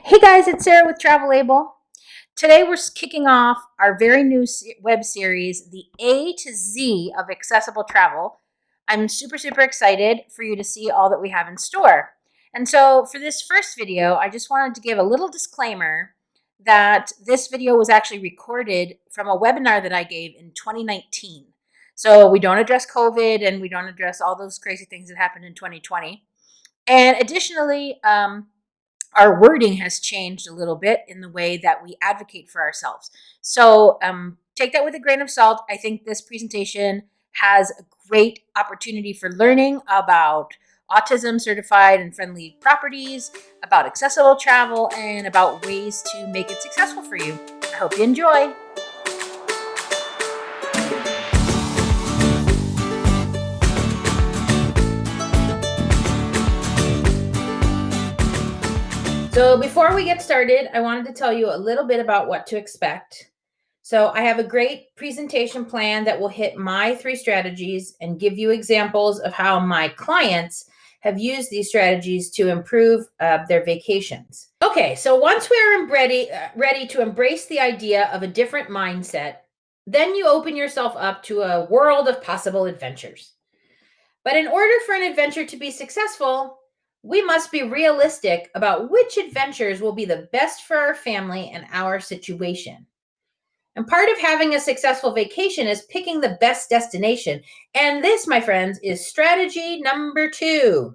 Hey guys, it's Sarah with TravelAble. Today we're kicking off our very new web series, The A to Z of Accessible Travel. I'm super excited for you to see all that we have in store. And so for this first video, I just wanted to give a little disclaimer that this video was actually recorded from a webinar that I gave in 2019. So we don't address COVID and we don't address all those crazy things that happened in 2020. And additionally, our wording has changed a little bit in the way that we advocate for ourselves. So take that with a grain of salt. I think this presentation has a great opportunity for learning about autism certified and friendly properties, about accessible travel, and about ways to make it successful for you. I hope you enjoy. So before we get started, I wanted to tell you a little bit about what to expect. So I have a great presentation plan that will hit my 3 strategies and give you examples of how my clients have used these strategies to improve their vacations. Okay, so once we're ready to embrace the idea of a different mindset, then you open yourself up to a world of possible adventures. But in order for an adventure to be successful, we must be realistic about which adventures will be the best for our family and our situation. And part of having a successful vacation is picking the best destination. And this, my friends, is strategy number 2.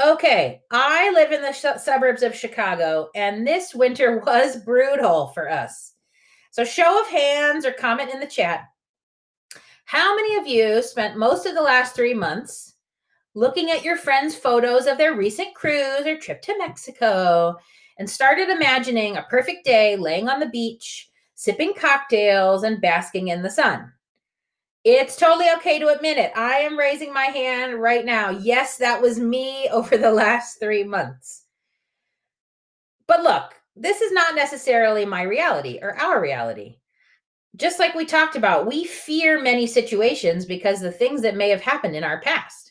Okay, I live in the suburbs of Chicago, and this winter was brutal for us. So show of hands or comment in the chat. How many of you spent most of the last 3 months looking at your friends' photos of their recent cruise or trip to Mexico and started imagining a perfect day laying on the beach, sipping cocktails, and basking in the sun? It's totally okay to admit it. I am raising my hand right now. Yes, that was me over the last 3 months. But look, this is not necessarily my reality or our reality. Just like we talked about, we fear many situations because of the things that may have happened in our past.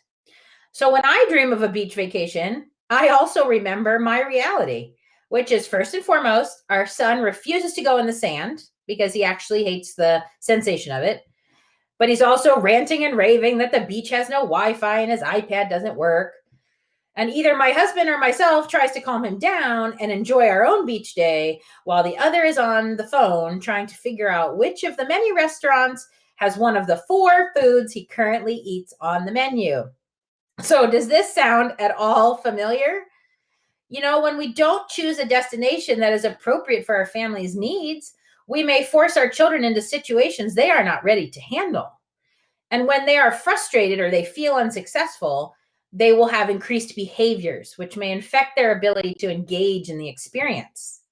So when I dream of a beach vacation, I also remember my reality, which is first and foremost, our son refuses to go in the sand because he actually hates the sensation of it. But he's also ranting and raving that the beach has no Wi-Fi and his iPad doesn't work. And either my husband or myself tries to calm him down and enjoy our own beach day while the other is on the phone trying to figure out which of the many restaurants has one of the 4 foods he currently eats on the menu. So does this sound at all familiar? You know, when we don't choose a destination that is appropriate for our family's needs, we may force our children into situations they are not ready to handle. And when they are frustrated or they feel unsuccessful, they will have increased behaviors, which may infect their ability to engage in the experience.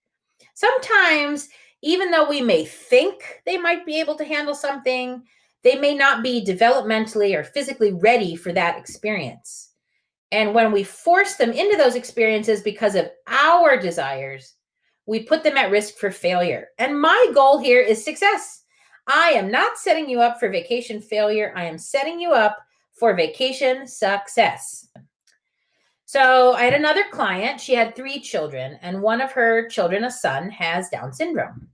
Sometimes, even though we may think they might be able to handle something, they may not be developmentally or physically ready for that experience. And when we force them into those experiences because of our desires, we put them at risk for failure. And my goal here is success. I am not setting you up for vacation failure. I am setting you up for vacation success. So I had another client. She had 3 children, and one of her children, a son, has Down syndrome.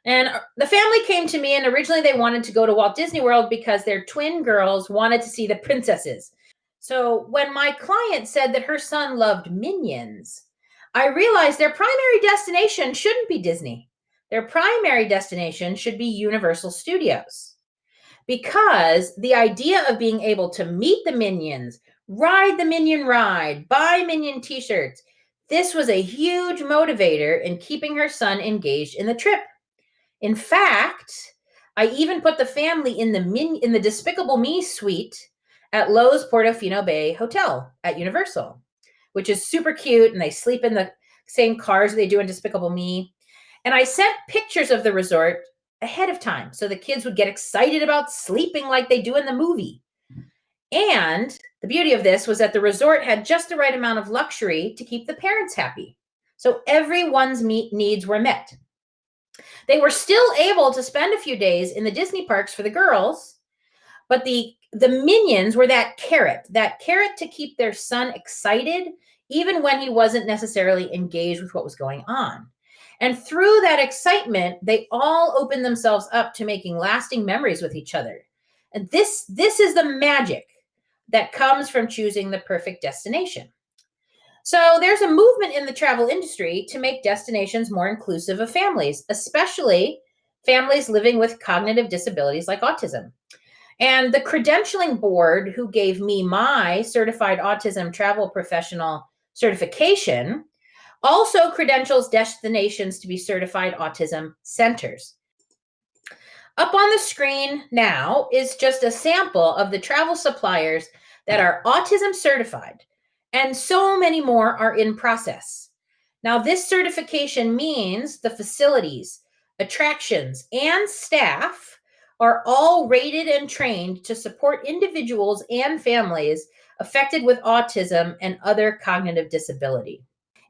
And the family came to me, and originally they wanted to go to Walt Disney World because their twin girls wanted to see the princesses. So when my client said that her son loved Minions, I realized their primary destination shouldn't be Disney. Their primary destination should be Universal Studios. Because the idea of being able to meet the Minions, ride the Minion ride, buy Minion t-shirts, this was a huge motivator in keeping her son engaged in the trip. In fact, I even put the family in the Despicable Me suite at Lowe's Portofino Bay Hotel at Universal, which is super cute, and they sleep in the same cars they do in Despicable Me. And I sent pictures of the resort ahead of time so the kids would get excited about sleeping like they do in the movie. And the beauty of this was that the resort had just the right amount of luxury to keep the parents happy. So everyone's needs were met. They were still able to spend a few days in the Disney parks for the girls, but the Minions were that carrot to keep their son excited even when he wasn't necessarily engaged with what was going on. And through that excitement, they all opened themselves up to making lasting memories with each other. And this is the magic that comes from choosing the perfect destination. So there's a movement in the travel industry to make destinations more inclusive of families, especially families living with cognitive disabilities like autism. And the credentialing board who gave me my certified autism travel professional certification also credentials destinations to be certified autism centers. Up on the screen now is just a sample of the travel suppliers that are autism certified, and so many more are in process. Now, this certification means the facilities, attractions, and staff are all rated and trained to support individuals and families affected with autism and other cognitive disability.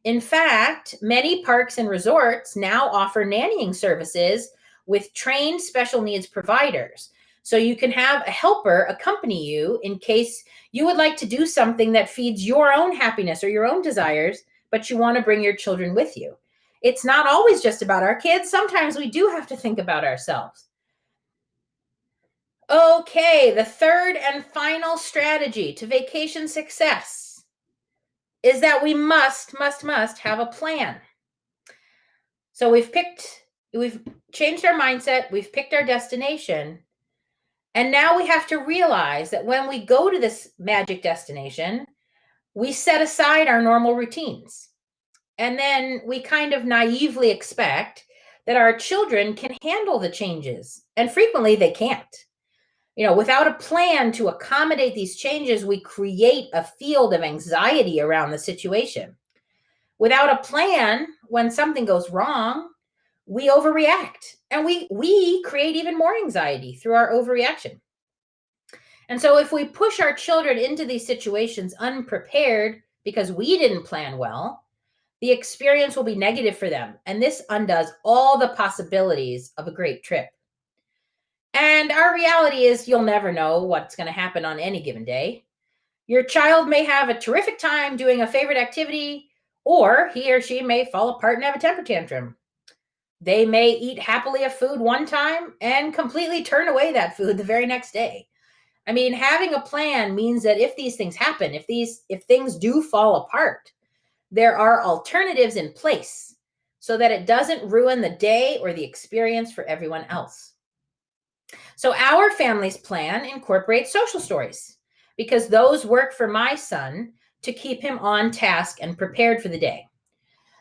In fact, many parks and resorts now offer nannying services with trained special needs providers. So you can have a helper accompany you in case you would like to do something that feeds your own happiness or your own desires, but you want to bring your children with you. It's not always just about our kids. Sometimes we do have to think about ourselves. Okay, the third and final strategy to vacation success is that we must have a plan. So we've changed our mindset, we've picked our destination, and now we have to realize that when we go to this magic destination, we set aside our normal routines. And then we kind of naively expect that our children can handle the changes, and frequently they can't. Without a plan to accommodate these changes, we create a field of anxiety around the situation. Without a plan, when something goes wrong, we overreact, and we create even more anxiety through our overreaction. And so if we push our children into these situations unprepared because we didn't plan well, the experience will be negative for them. And this undoes all the possibilities of a great trip. And our reality is you'll never know what's going to happen on any given day. Your child may have a terrific time doing a favorite activity, or he or she may fall apart and have a temper tantrum. They may eat happily a food one time and completely turn away that food the very next day. I mean, having a plan means that if these things happen, if things do fall apart, there are alternatives in place so that it doesn't ruin the day or the experience for everyone else. So our family's plan incorporates social stories because those work for my son to keep him on task and prepared for the day.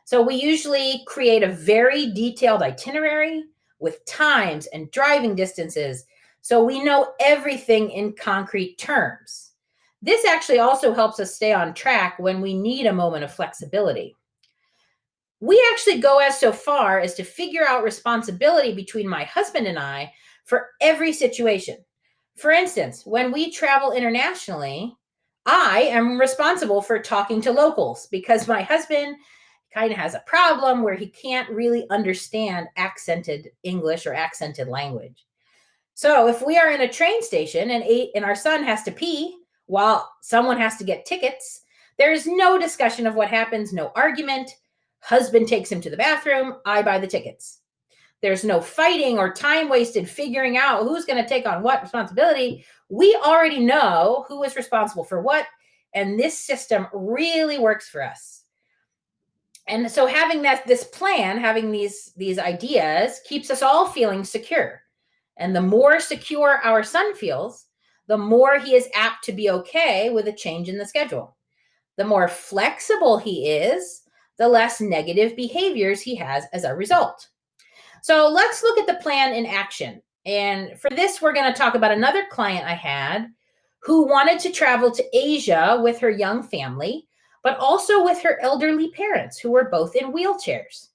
So we usually create a very detailed itinerary with times and driving distances, so we know everything in concrete terms. This actually also helps us stay on track when we need a moment of flexibility. We actually go as so far as to figure out responsibility between my husband and I for every situation. For instance, when we travel internationally, I am responsible for talking to locals because my husband kind of has a problem where he can't really understand accented English or accented language. So if we are in a train station and our son has to pee while someone has to get tickets, there's no discussion of what happens, no argument. Husband takes him to the bathroom, I buy the tickets. There's no fighting or time wasted figuring out who's going to take on what responsibility. We already know who is responsible for what, and this system really works for us. And so having this plan, having these ideas keeps us all feeling secure. And the more secure our son feels, the more he is apt to be okay with a change in the schedule. The more flexible he is, the less negative behaviors he has as a result. So let's look at the plan in action. And for this, we're going to talk about another client I had who wanted to travel to Asia with her young family, but also with her elderly parents who were both in wheelchairs.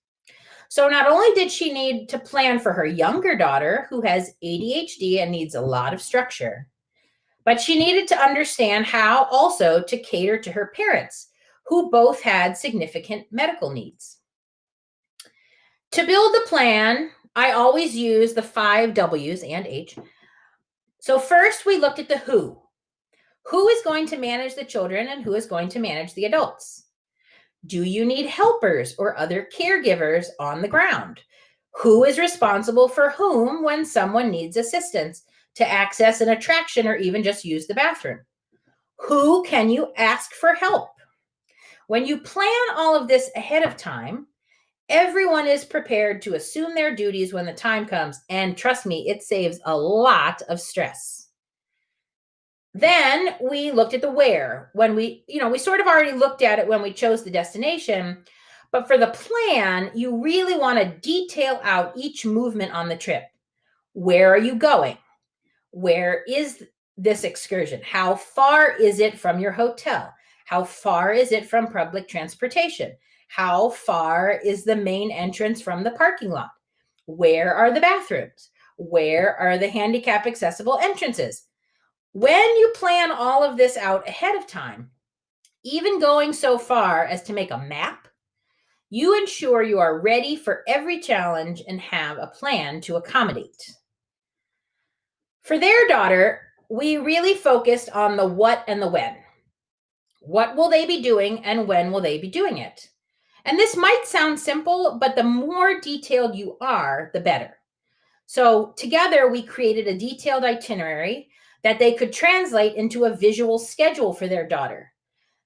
So not only did she need to plan for her younger daughter who has ADHD and needs a lot of structure, but she needed to understand how also to cater to her parents who both had significant medical needs. To build the plan, I always use the 5 W's and H. So first we looked at the who. Who is going to manage the children and who is going to manage the adults? Do you need helpers or other caregivers on the ground? Who is responsible for whom when someone needs assistance to access an attraction or even just use the bathroom? Who can you ask for help? When you plan all of this ahead of time, everyone is prepared to assume their duties when the time comes. And trust me, it saves a lot of stress. Then we looked at the where. When we sort of already looked at it when we chose the destination. But for the plan, you really want to detail out each movement on the trip. Where are you going? Where is this excursion? How far is it from your hotel? How far is it from public transportation? How far is the main entrance from the parking lot? Where are the bathrooms? Where are the handicap accessible entrances? When you plan all of this out ahead of time, even going so far as to make a map, you ensure you are ready for every challenge and have a plan to accommodate. For their daughter, we really focused on the what and the when. What will they be doing and when will they be doing it? And this might sound simple, but the more detailed you are, the better. So together we created a detailed itinerary that they could translate into a visual schedule for their daughter.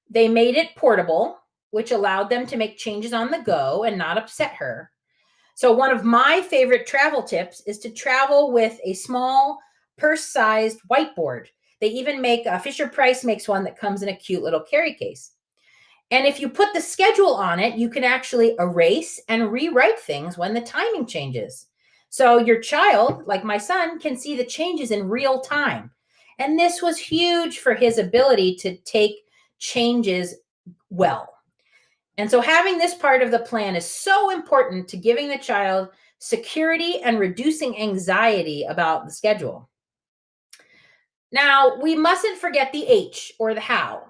They made it portable, which allowed them to make changes on the go and not upset her. So one of my favorite travel tips is to travel with a small purse-sized whiteboard. They even make Fisher Price makes one that comes in a cute little carry case. And if you put the schedule on it, you can actually erase and rewrite things when the timing changes. So your child, like my son, can see the changes in real time. And this was huge for his ability to take changes well. And so having this part of the plan is so important to giving the child security and reducing anxiety about the schedule. Now, we mustn't forget the H, or the how.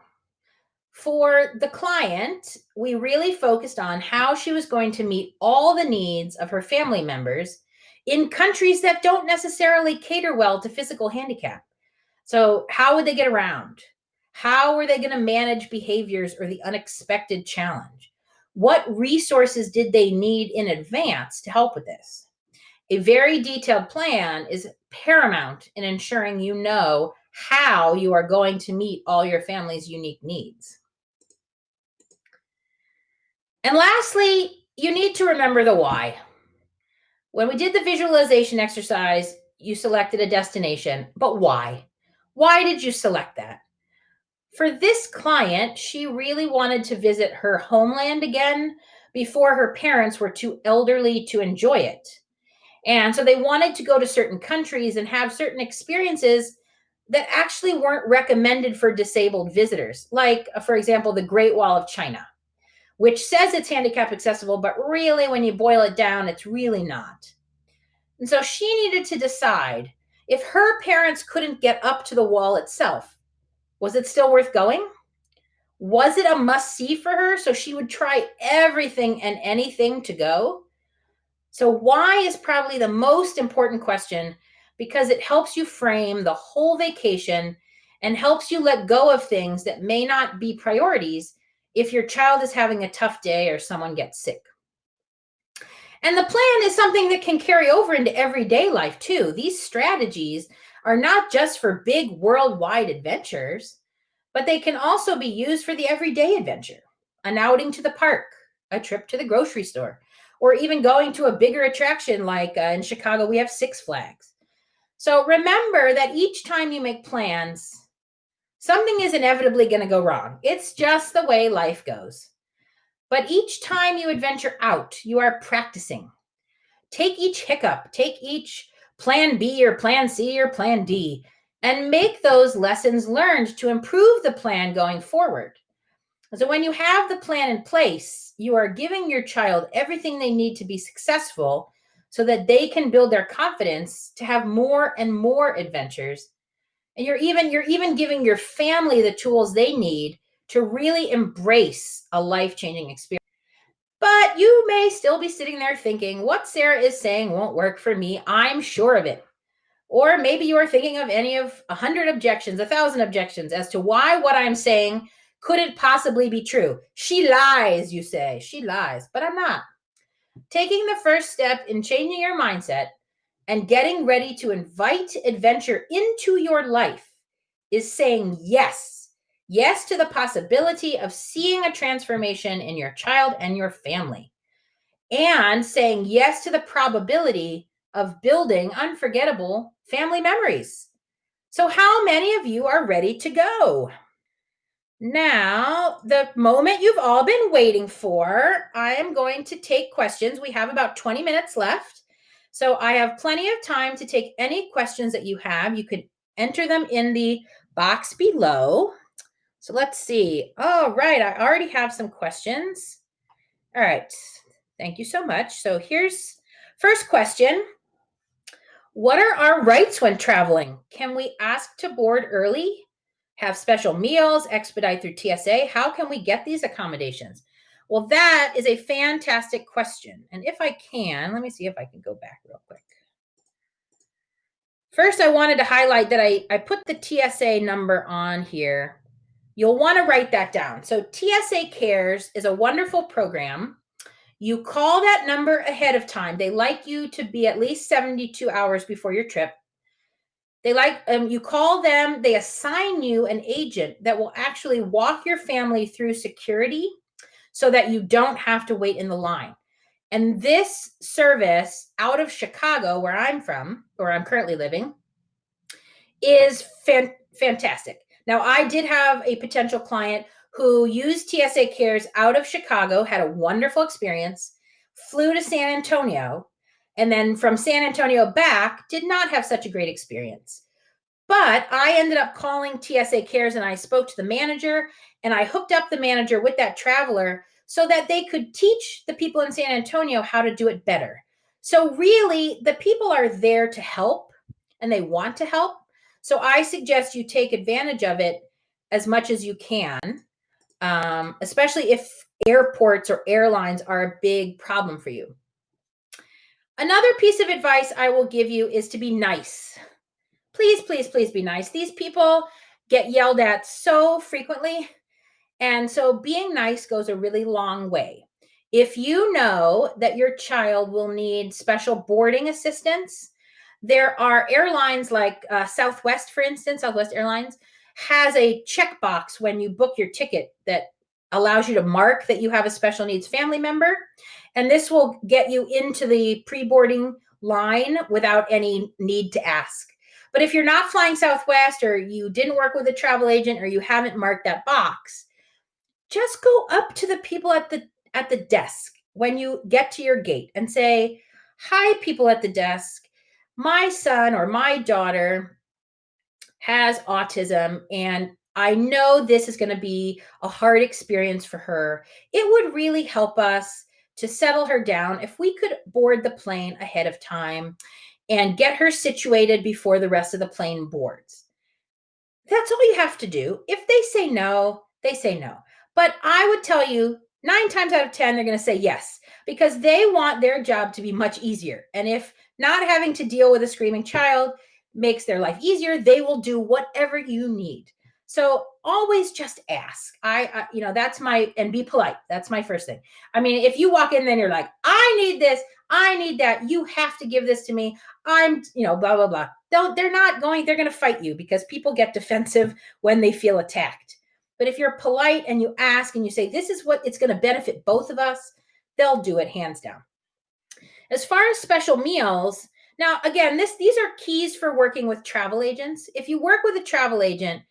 For the client, we really focused on how she was going to meet all the needs of her family members in countries that don't necessarily cater well to physical handicap. So, how would they get around? How were they going to manage behaviors or the unexpected challenge? What resources did they need in advance to help with this? A very detailed plan is paramount in ensuring you know how you are going to meet all your family's unique needs. And lastly, you need to remember the why. When we did the visualization exercise, you selected a destination, but why? Why did you select that? For this client, she really wanted to visit her homeland again before her parents were too elderly to enjoy it. And so they wanted to go to certain countries and have certain experiences that actually weren't recommended for disabled visitors, like, for example, the Great Wall of China, which says it's handicap accessible, but really, when you boil it down, it's really not. And so she needed to decide if her parents couldn't get up to the wall itself, was it still worth going? Was it a must see for her? So she would try everything and anything to go. So, why is probably the most important question because it helps you frame the whole vacation and helps you let go of things that may not be priorities if your child is having a tough day or someone gets sick. And the plan is something that can carry over into everyday life too. These strategies are not just for big worldwide adventures, but they can also be used for the everyday adventure, an outing to the park, a trip to the grocery store, or even going to a bigger attraction like in Chicago, we have Six Flags. So remember that each time you make plans, something is inevitably going to go wrong. It's just the way life goes. But each time you adventure out, you are practicing. Take each hiccup, take each plan B or plan C or plan D, and make those lessons learned to improve the plan going forward. So when you have the plan in place, you are giving your child everything they need to be successful so that they can build their confidence to have more and more adventures. And you're even giving your family the tools they need to really embrace a life-changing experience. But you may still be sitting there thinking, what Sarah is saying won't work for me. I'm sure of it. Or maybe you are thinking of any of 100 objections, 1,000 objections as to why what I'm saying couldn't possibly be true. She lies, you say. She lies, but I'm not. Taking the first step in changing your mindset and getting ready to invite adventure into your life is saying yes. Yes to the possibility of seeing a transformation in your child and your family. And saying yes to the probability of building unforgettable family memories. So, how many of you are ready to go? Now, the moment you've all been waiting for, I am going to take questions. We have about 20 minutes left. So I have plenty of time to take any questions that you have. You can enter them in the box below. So let's see. All right, I already have some questions. All right, thank you so much. So here's first question. What are our rights when traveling? Can we ask to board early? Have special meals, expedite through TSA? How can we get these accommodations? Well, that is a fantastic question. And if I can, let me see if I can go back real quick. First, I wanted to highlight that I put the TSA number on here. You'll want to write that down. So TSA Cares is a wonderful program. You call that number ahead of time. They like you to be at least 72 hours before your trip. They like you call them, they assign you an agent that will actually walk your family through security so that you don't have to wait in the line. And this service out of Chicago, where I'm from, or I'm currently living, is fantastic. Now, I did have a potential client who used TSA Cares out of Chicago, had a wonderful experience, flew to San Antonio, and then from San Antonio back, did not have such a great experience. But I ended up calling TSA Cares and I spoke to the manager and I hooked up the manager with that traveler so that they could teach the people in San Antonio how to do it better. So really, the people are there to help and they want to help. So I suggest you take advantage of it as much as you can, especially if airports or airlines are a big problem for you. Another piece of advice I will give you is to be nice. Please, please, please be nice. These people get yelled at so frequently. And so being nice goes a really long way. If you know that your child will need special boarding assistance, there are airlines like Southwest, for instance, Southwest Airlines has a checkbox when you book your ticket that allows you to mark that you have a special needs family member. And this will get you into the pre-boarding line without any need to ask. But if you're not flying Southwest or you didn't work with a travel agent or you haven't marked that box, just go up to the people at the desk when you get to your gate and say, "Hi, people at the desk. My son or my daughter has autism and I know this is going to be a hard experience for her. It would really help us to settle her down if we could board the plane ahead of time and get her situated before the rest of the plane boards." That's all you have to do. If they say no, they say no. But I would tell you 9 times out of 10, they're going to say yes because they want their job to be much easier. And if not having to deal with a screaming child makes their life easier, they will do whatever you need. So always just ask. That's and be polite. That's my first thing. I mean, if you walk in then you're like, "I need this, I need that. You have to give this to me. I'm, blah, blah, blah." They're going to fight you because people get defensive when they feel attacked. But if you're polite and you ask and you say, "This is what it's going to benefit both of us," they'll do it hands down. As far as special meals, now again, these are keys for working with travel agents. If you work with a travel agent,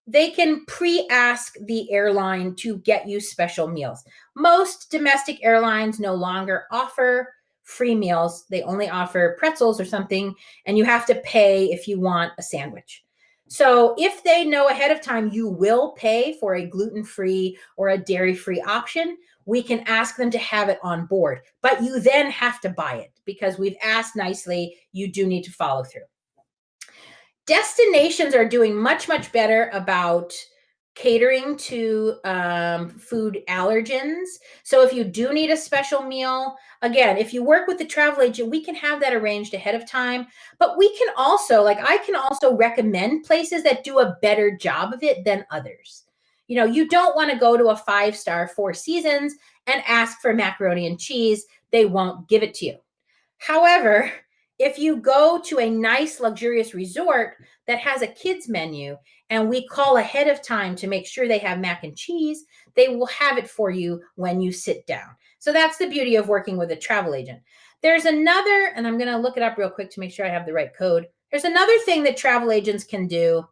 they can pre-ask the airline to get you special meals. Most domestic airlines no longer offer free meals. They only offer pretzels or something, and you have to pay if you want a sandwich. So if they know ahead of time you will pay for a gluten-free or a dairy-free option, we can ask them to have it on board. But you then have to buy it because we've asked nicely, you do need to follow through. Destinations are doing much, much better about catering to food allergens. So if you do need a special meal, again, if you work with the travel agent, we can have that arranged ahead of time. But we can also, I can also recommend places that do a better job of it than others. You don't want to go to a 5-star Four Seasons and ask for macaroni and cheese. They won't give it to you. However, if you go to a nice, luxurious resort that has a kids menu and we call ahead of time to make sure they have mac and cheese, they will have it for you when you sit down. So that's the beauty of working with a travel agent. There's another, and I'm going to look it up real quick to make sure I have the right code. There's another thing that travel agents can do.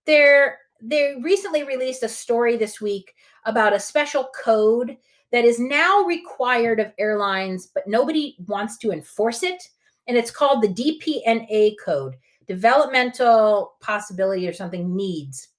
They recently released a story this week about a special code that is now required of airlines, but nobody wants to enforce it. And it's called the DPNA code, developmental possibility or something needs.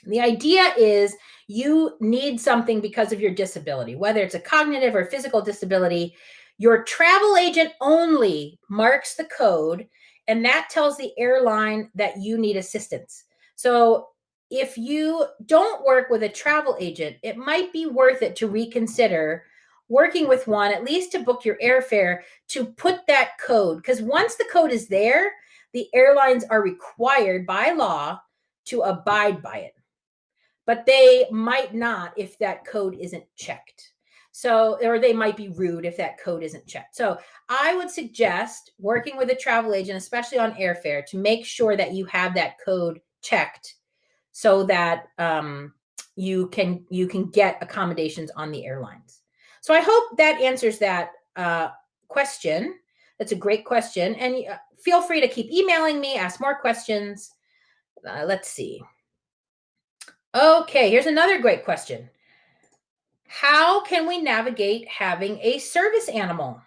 The idea is you need something because of your disability, whether it's a cognitive or physical disability. Your travel agent only marks the code, and that tells the airline that you need assistance. So if you don't work with a travel agent, it might be worth it to reconsider working with one, at least to book your airfare, to put that code. Because once the code is there, the airlines are required by law to abide by it. But they might not if that code isn't checked. So, or they might be rude if that code isn't checked. So I would suggest working with a travel agent, especially on airfare, to make sure that you have that code checked so that you can get accommodations on the airlines. So I hope that answers that question. That's a great question. And feel free to keep emailing me, ask more questions. Let's see. Okay, here's another great question. How can we navigate having a service animal?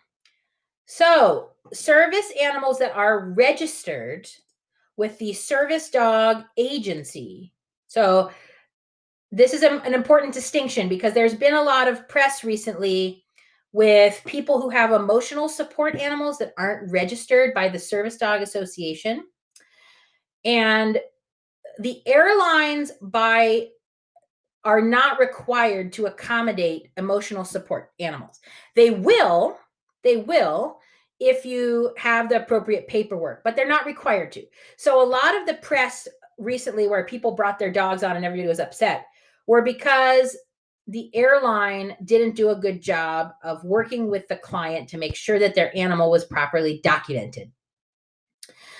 So, service animals that are registered with the Service Dog Agency. So, this is an important distinction because there's been a lot of press recently with people who have emotional support animals that aren't registered by the Service Dog Association. And the airlines are not required to accommodate emotional support animals. They will if you have the appropriate paperwork, but they're not required to. So a lot of the press recently where people brought their dogs on and everybody was upset were because the airline didn't do a good job of working with the client to make sure that their animal was properly documented.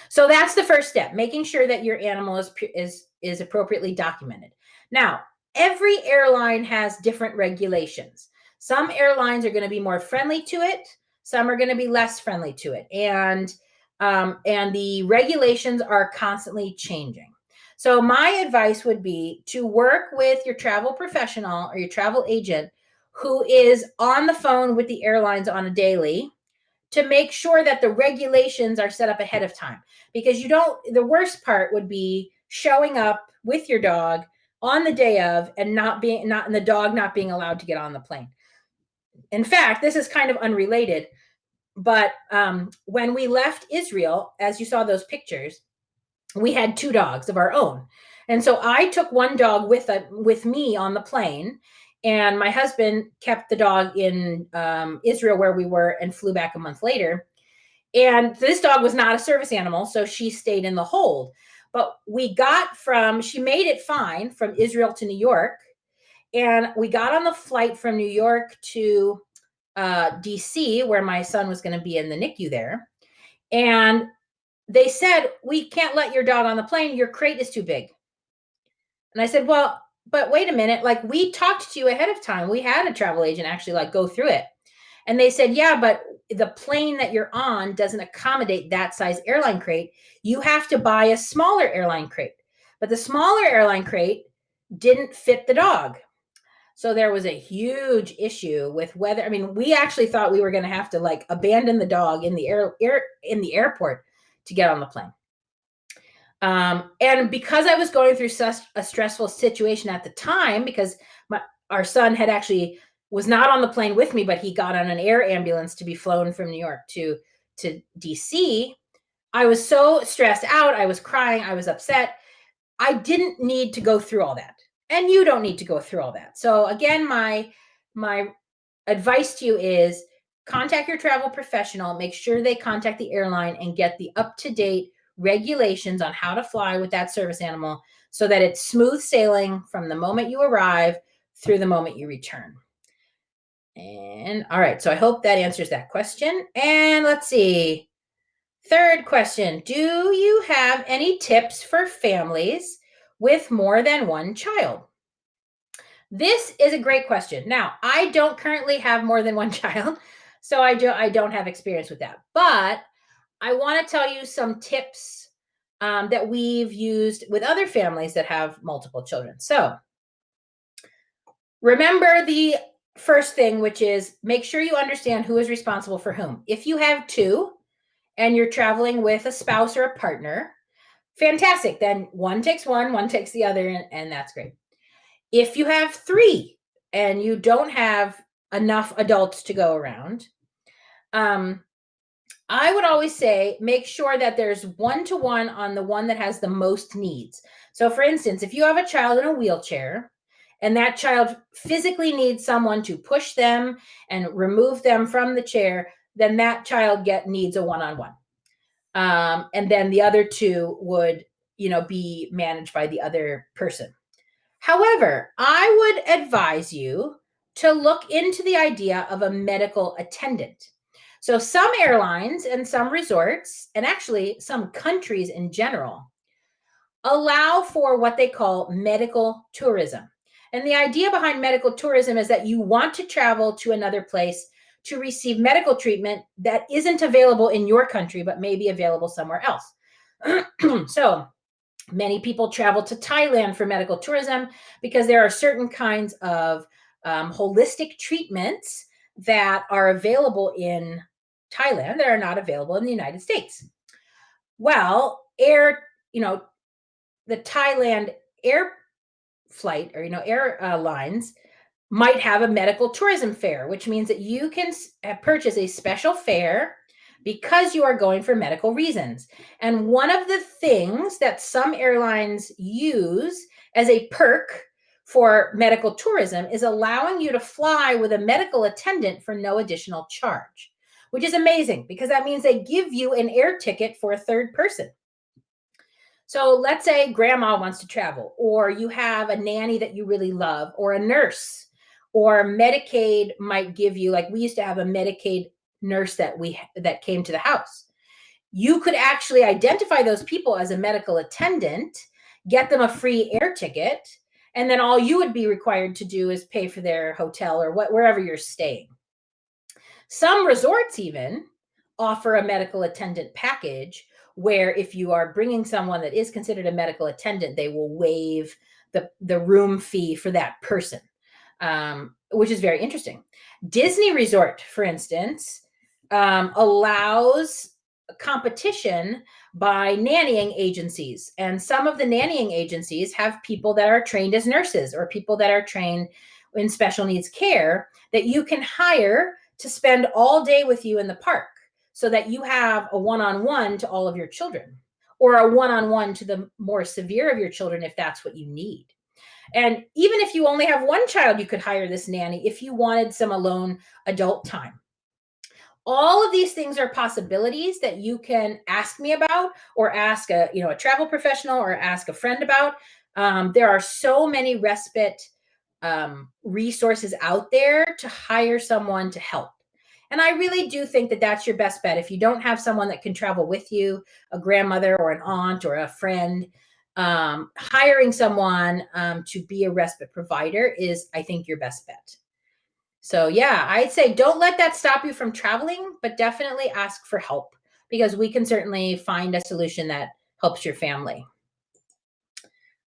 So that's the first step, making sure that your animal is appropriately documented. Now, every airline has different regulations. Some airlines are going to be more friendly to it. Some are going to be less friendly to it. And the regulations are constantly changing. So my advice would be to work with your travel professional or your travel agent who is on the phone with the airlines on a daily to make sure that the regulations are set up ahead of time. Because the worst part would be showing up with your dog on the day of and the dog not being allowed to get on the plane. In fact, this is kind of unrelated, but when we left Israel, as you saw those pictures, we had 2 dogs of our own. And so I took one dog with me on the plane, and my husband kept the dog in Israel where we were and flew back a month later. And this dog was not a service animal, so she stayed in the hold. But she made it fine from Israel to New York. And we got on the flight from New York to DC, where my son was going to be in the NICU there. And they said, we can't let your dog on the plane. Your crate is too big. And I said, well, but wait a minute. Like, we talked to you ahead of time. We had a travel agent actually go through it. And they said, yeah, but the plane that you're on doesn't accommodate that size airline crate. You have to buy a smaller airline crate. But the smaller airline crate didn't fit the dog. So there was a huge issue with whether, we actually thought we were going to have to abandon the dog in the airport to get on the plane. And because I was going through such a stressful situation at the time, because our son was not on the plane with me, but he got on an air ambulance to be flown from New York to DC. I was so stressed out. I was crying. I was upset. I didn't need to go through all that. And you don't need to go through all that. So again, my advice to you is contact your travel professional, make sure they contact the airline and get the up-to-date regulations on how to fly with that service animal so that it's smooth sailing from the moment you arrive through the moment you return. And all right, so I hope that answers that question. And let's see. Third question, do you have any tips for families with more than one child? This is a great question. Now, I don't currently have more than one child, so I don't have experience with that. But I want to tell you some tips that we've used with other families that have multiple children. So remember the first thing, which is make sure you understand who is responsible for whom. If you have two and you're traveling with a spouse or a partner, fantastic. Then one takes one takes the other, and that's great. If you have three and you don't have enough adults to go around, I would always say make sure that there's one-to-one on the one that has the most needs. So, for instance, if you have a child in a wheelchair and that child physically needs someone to push them and remove them from the chair, then that child needs a one-on-one. And then the other two would, be managed by the other person. However, I would advise you to look into the idea of a medical attendant. So some airlines and some resorts, and actually some countries in general, allow for what they call medical tourism. And the idea behind medical tourism is that you want to travel to another place to receive medical treatment that isn't available in your country, but may be available somewhere else. So many people travel to Thailand for medical tourism because there are certain kinds of holistic treatments that are available in Thailand that are not available in the United States. Well, the Thailand air flight or airlines might have a medical tourism fare, which means that you can purchase a special fare because you are going for medical reasons. And one of the things that some airlines use as a perk for medical tourism is allowing you to fly with a medical attendant for no additional charge, which is amazing because that means they give you an air ticket for a third person. So let's say grandma wants to travel, or you have a nanny that you really love, or a nurse, or Medicaid might give you, like we used to have a Medicaid nurse that came to the house. You could actually identify those people as a medical attendant, get them a free air ticket, and then all you would be required to do is pay for their hotel or wherever you're staying. Some resorts even offer a medical attendant package where if you are bringing someone that is considered a medical attendant, they will waive the room fee for that person, which is very interesting. Disney Resort, for instance, allows competition by nannying agencies. And some of the nannying agencies have people that are trained as nurses or people that are trained in special needs care that you can hire to spend all day with you in the park so that you have a one-on-one to all of your children or a one-on-one to the more severe of your children if that's what you need. And even if you only have one child, you could hire this nanny if you wanted some alone adult time. All of these things are possibilities that you can ask me about or ask a travel professional or ask a friend about. There are so many respite resources out there to hire someone to help. And I really do think that that's your best bet. If you don't have someone that can travel with you, a grandmother or an aunt or a friend, hiring someone to be a respite provider is, I think, your best bet. So yeah, I'd say don't let that stop you from traveling, but definitely ask for help because we can certainly find a solution that helps your family.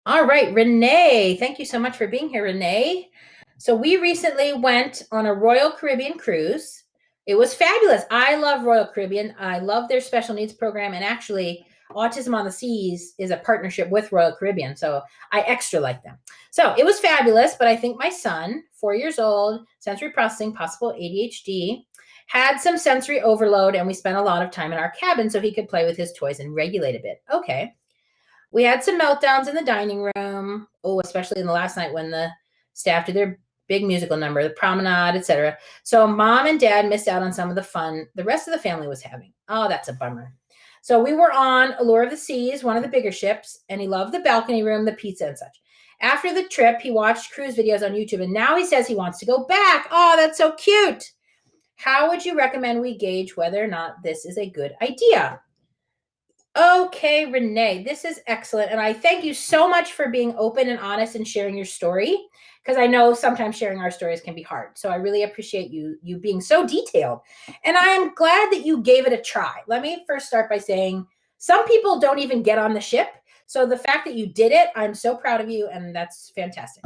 All right, Renee, thank you so much for being here, Renee. So we recently went on a Royal Caribbean cruise. It was fabulous. I love Royal Caribbean. I love their special needs program. And actually, Autism on the Seas is a partnership with Royal Caribbean. So I extra like them. So it was fabulous. But I think my son, 4 years old, sensory processing, possible ADHD, had some sensory overload. And we spent a lot of time in our cabin so he could play with his toys and regulate a bit. Okay. We had some meltdowns in the dining room. Oh, especially in the last night when the staff did their big musical number, the promenade, etc. So mom and dad missed out on some of the fun the rest of the family was having. Oh, that's a bummer. So we were on Allure of the Seas, one of the bigger ships, and he loved the balcony room, the pizza, and such. After the trip, he watched cruise videos on YouTube, and now he says he wants to go back. Oh, that's so cute. How would you recommend we gauge whether or not this is a good idea? Okay, Renee, this is excellent. And I thank you so much for being open and honest and sharing your story, because I know sometimes sharing our stories can be hard. So I really appreciate you being so detailed. And I am glad that you gave it a try. Let me first start by saying some people don't even get on the ship. So the fact that you did it, I'm so proud of you, and that's fantastic.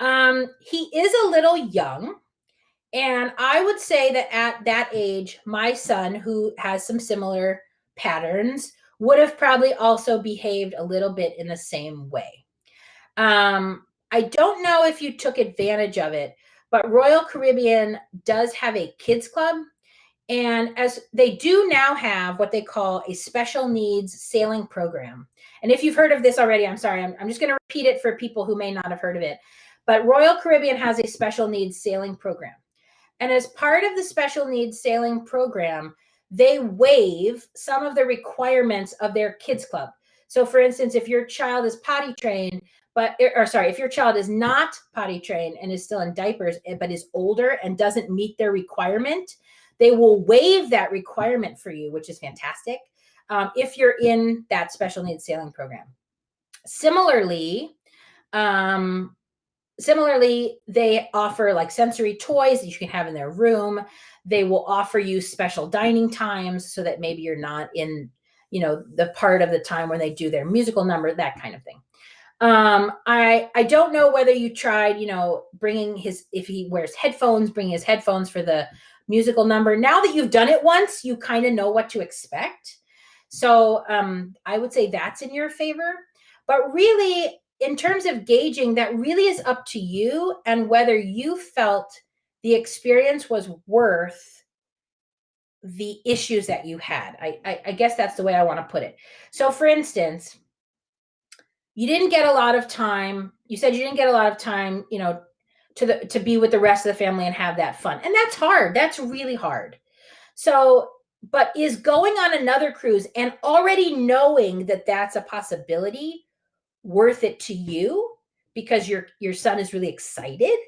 He is a little young. And I would say that at that age, my son, who has some similar patterns, would have probably also behaved a little bit in the same way. I don't know if you took advantage of it, but Royal Caribbean does have a kids club. And as they do now have what they call a special needs sailing program. And if you've heard of this already, I'm sorry, I'm just going to repeat it for people who may not have heard of it. But Royal Caribbean has a special needs sailing program. And as part of the special needs sailing program, they waive some of the requirements of their kids club. So for instance, if your child is potty trained, if your child is not potty trained and is still in diapers, but is older and doesn't meet their requirement, they will waive that requirement for you, which is fantastic, if you're in that special needs sailing program. Similarly, they offer like sensory toys that you can have in their room. They will offer you special dining times so that maybe you're not in, the part of the time when they do their musical number, that kind of thing. I don't know whether you tried, if he wears headphones, bringing his headphones for the musical number. Now that you've done it once, you kind of know what to expect. So I would say that's in your favor. But really, in terms of gauging, that really is up to you and whether you felt the experience was worth the issues that you had. I guess that's the way I want to put it. So for instance, you didn't get a lot of time. You said you didn't get a lot of time, to be with the rest of the family and have that fun. And that's hard. That's really hard. So, but is going on another cruise and already knowing that that's a possibility worth it to you because your son is really excited?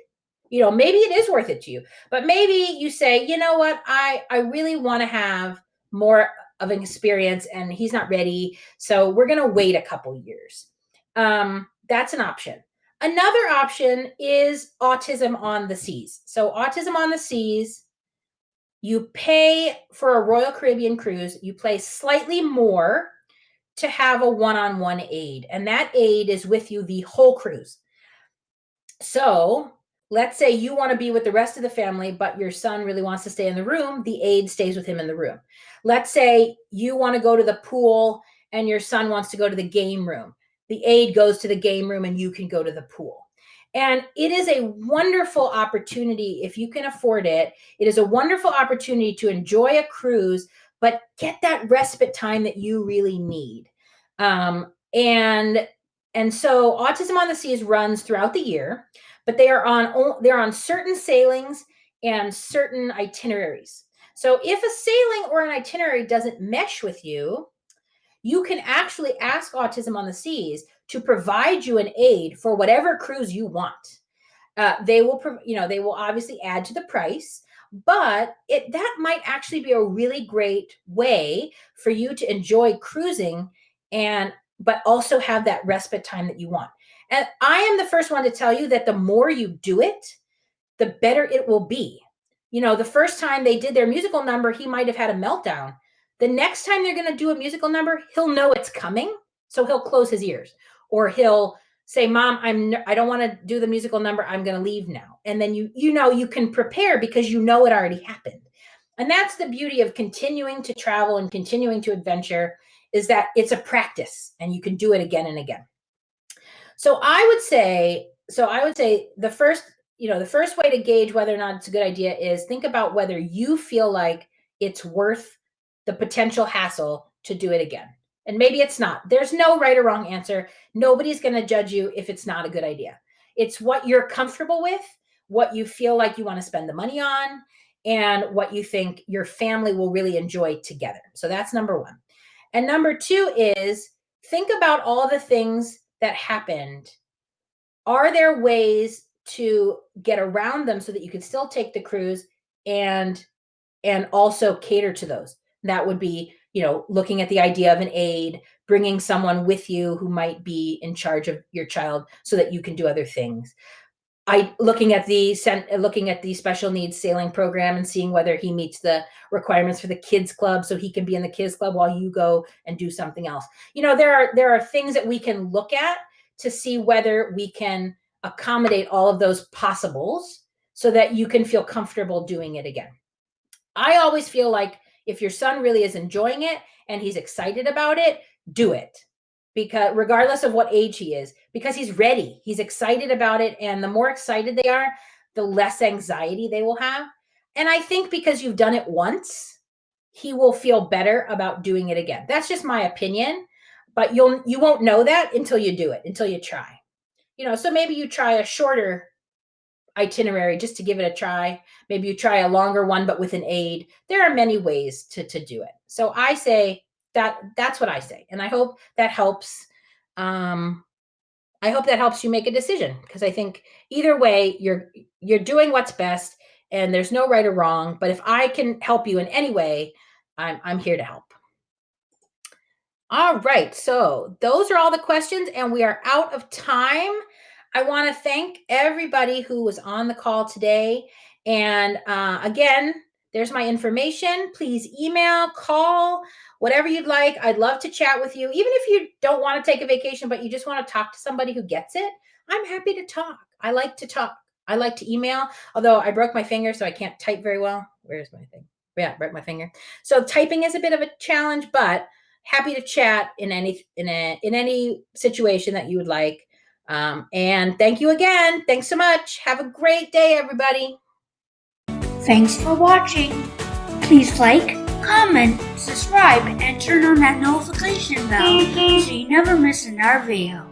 Maybe it is worth it to you, but maybe you say, you know what, I really want to have more of an experience and he's not ready, so we're going to wait a couple years. That's an option. Another option is Autism on the Seas. So Autism on the Seas, you pay for a Royal Caribbean cruise, you pay slightly more to have a one-on-one aide, and that aide is with you the whole cruise. So let's say you want to be with the rest of the family, but your son really wants to stay in the room, the aide stays with him in the room. Let's say you want to go to the pool and your son wants to go to the game room. The aide goes to the game room and you can go to the pool. And it is a wonderful opportunity if you can afford it. It is a wonderful opportunity to enjoy a cruise, but get that respite time that you really need. And so Autism on the Seas runs throughout the year, but they're on certain sailings and certain itineraries. So if a sailing or an itinerary doesn't mesh with you, you can actually ask Autism on the Seas to provide you an aide for whatever cruise you want. They will obviously add to the price, but that might actually be a really great way for you to enjoy cruising but also have that respite time that you want. And I am the first one to tell you that the more you do it, the better it will be. The first time they did their musical number, he might have had a meltdown. The next time they're going to do a musical number, he'll know it's coming, so he'll close his ears, or he'll say, "Mom, I don't want to do the musical number. I'm going to leave now." And then you can prepare because you know it already happened. And that's the beauty of continuing to travel and continuing to adventure, is that it's a practice and you can do it again and again. So I would say the first way to gauge whether or not it's a good idea is think about whether you feel like it's worth the potential hassle to do it again. And maybe it's not. There's no right or wrong answer. Nobody's going to judge you if it's not a good idea. It's what you're comfortable with, what you feel like you want to spend the money on, and what you think your family will really enjoy together. So that's number one. And number 2 is think about all the things that happened. Are there ways to get around them so that you can still take the cruise and also cater to those? That would be, looking at the idea of an aide, bringing someone with you who might be in charge of your child so that you can do other things. Looking at the special needs sailing program and seeing whether he meets the requirements for the kids club, so he can be in the kids club while you go and do something else. There are things that we can look at to see whether we can accommodate all of those possibles so that you can feel comfortable doing it again. I always feel like if your son really is enjoying it and he's excited about it, do it. Because regardless of what age he is, because he's ready, he's excited about it. And the more excited they are, the less anxiety they will have. And I think because you've done it once, he will feel better about doing it again. That's just my opinion, but you won't know that until you do it, until you try. So maybe you try a shorter itinerary just to give it a try. Maybe you try a longer one, but with an aid. There are many ways to do it. So I say that's what I say. And I hope that helps. I hope that helps you make a decision, because I think either way, you're doing what's best and there's no right or wrong. But if I can help you in any way, I'm here to help. All right. So those are all the questions and we are out of time. I want to thank everybody who was on the call today. And again, there's my information. Please email, call, whatever you'd like. I'd love to chat with you. Even if you don't want to take a vacation, but you just want to talk to somebody who gets it, I'm happy to talk. I like to talk. I like to email, although I broke my finger, so I can't type very well. Where's my thing? Yeah, broke my finger. So typing is a bit of a challenge, but happy to chat in any situation that you would like. And thank you again. Thanks so much. Have a great day, everybody. Thanks for watching. Please like, comment, subscribe, and turn on that notification bell so you never miss another video.